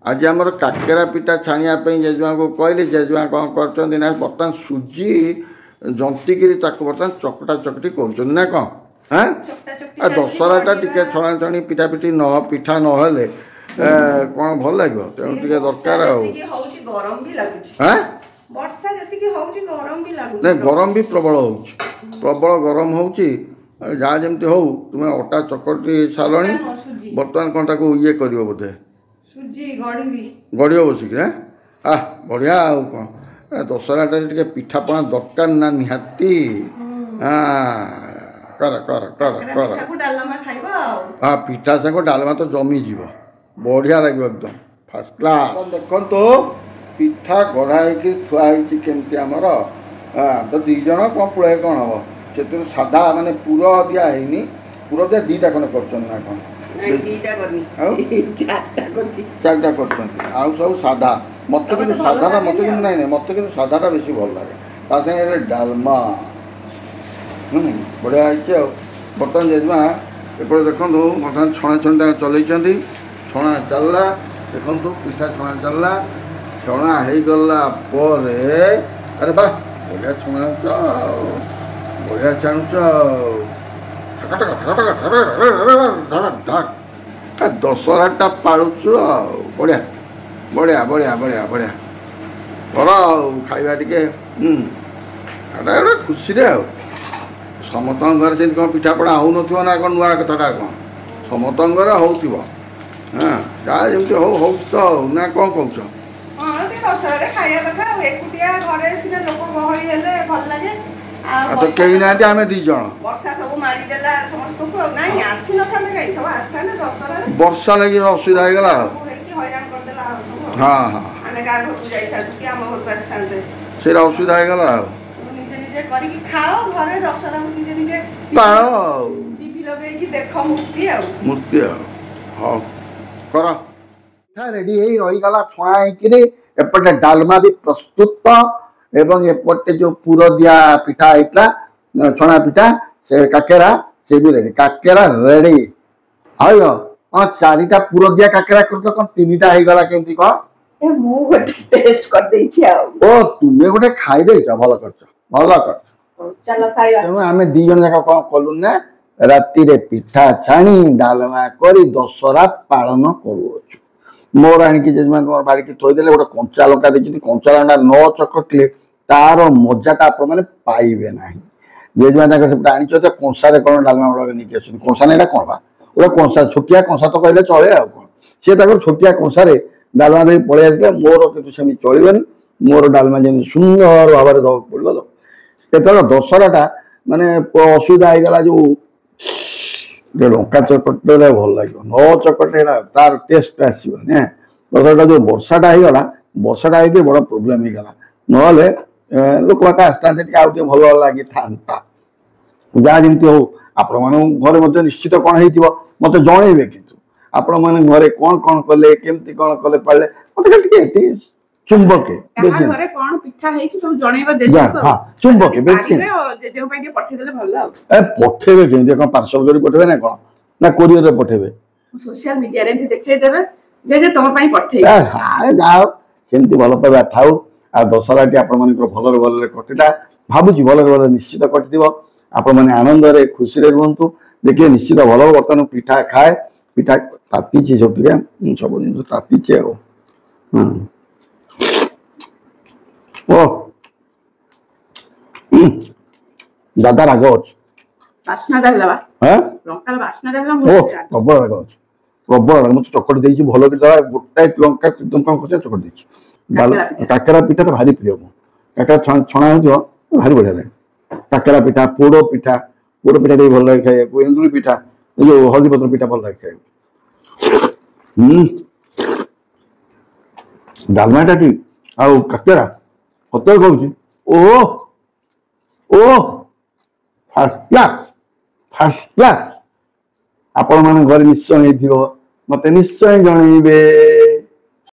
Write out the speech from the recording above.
आज आम काकेरा पिठा छाणिया जेजेमा को कहली जेजेमा कौन कर बर्तमान सुजी जंतिकी बर्तमान चकटा चकटी कर ना कौन हाँ दशहराटा टी छणा छणी पिठा पिठी न पिठा ना कौन भल लगे तेणु टे दरकार नहीं गरम भी प्रबल हो प्रबल गरम हो जहाँ जमी हो तुम्हें अटा चकटी सारे बर्तमान कौन ताको ये कर बोधे गढ़ बसिक हाँ बढ़िया आउ कौन दशहराटा टे पिठापणा दरकार ना निहाती हाँ कर कर कर कर हाँ पिठा सांग डालमा तो जमी जीव बढ़िया लगे एकदम फास्ट क्लास देखो तो पिठा गढ़ाई थुआई केमती आमर तो दीज कौन पुड़ाए कौन हम से साधा माने पूर दिया है पूर दिया दीटा खंड कर कौन चार्टा कर सब साधा मत कि साधाटा मत कि ना मत कि साधाटा बेस भल लगे डालमा बढ़िया है बर्तमान जेजेमा एपटे देखो बर्तमान छणा छणी चलती छणा चलला देखो पिठा छणा चलला छणा हो गला अरे बा बढ़िया छुणाच बढ़िया छाणुच दशहराटा पालुचु बढ़िया बढ़िया बढ़िया बढ़िया बढ़िया कर खाଇବା टिके गोटे खुशी समस्त घर से कौन पिठापणा हो ना कौन नुआ कथाटा कौन समस्त घर हो हाँ जहाँ जमी हो तो ना कौन कौच तो कहीं ना आम दीज वर्षा लगे असुविधा हो गला हाँ हाँ से असुविधा हो गला मूर्ति हाँ कर रेडी रहीगला छुआ एपटे डालमा भी प्रस्तुत एवं एपटे जो पूर दिया पिठा होता छणा पिठा से काकेरा से भी रेडी काकेरा रेडी हाँ चारिटा पूर दिया काकेरा कर कौन तीनटा हो गला केमती कह ओ तुम्हें गोटे खाई देच भल कर तेणु आम दी जन जाक कौन कलु ना राति पिठा छाणी डालमा कर दशहरा पालन करुचु मोर आणिकी जेजेमा तुम बाड़ी की थोदेले गोटे कंचा लंका देखते कंचा लंका न चकटले तार मजाटा आपने पाइबे ना जेजेमा सेपटे आनी कंसारे कौन डालमा गुड़ा नहीं आस कंसा ना कौन बा गोटे कंसा छोटिया कंसा तो कहले चले आ कौन सी छोटिया कंसारे डालमा दे पलि आसते मोर कि चलनी मोर डालमा जमी सुंदर भाव में दवा पड़ो तो दशहराटा माने असुविधा हो गला जो लंका चकटे भल लगे न चकटे तार टेस्ट आसो दशहरा जो वर्षाटा हो गला वर्षाटा हो बड़ प्रोब्लेम हो गला ना लोक बाक आसता भल लगी था जहाँ जमी हो आपण घर निश्चित कौन हो मत जनइबे किंतु आपण मैंने घरे कौन कौन कले केमती कौन कले पाले मत चुंबके चुंबके पठेबे केमती कौन पार्सल कर पठेबे ना कौन ना कोरियर रे पठेबे सोशल मीडिया रे देखै देबे जे तुम पई पठेई हां जाओ केमती भल पाबा थाउ आ दशहराटी आपण मानकर भलरे भलरे कटिला भाबुची भलरे भलरे निश्चित कटिदिबो आपण माने आनंद रे खुशी रे रहंतु देखिए निश्चित भल बर्तन पिठा खाए पिठा ताती सब टे सब जिन ताती ओ दादा राग अच्छे प्रबल राग अच्छे प्रबल राग मुझे चकट देती भल गोटाए लंका एकदम कौन कर चकट देती काकेरा पिठा तो भारी प्रिय काकेरा छणा हो भारी बढ़िया लगे काकेरा पिठा पोड़ पिठा भल लगे खाया एंदुरी पिठा जो हल्दी पत्र पिठा भल लगे खाया डालमाटा टी आ काकेरा सतर कहूँ ओ फास्ट क्लास आपण मान घर निश्चय मत निश्चय जनइबे।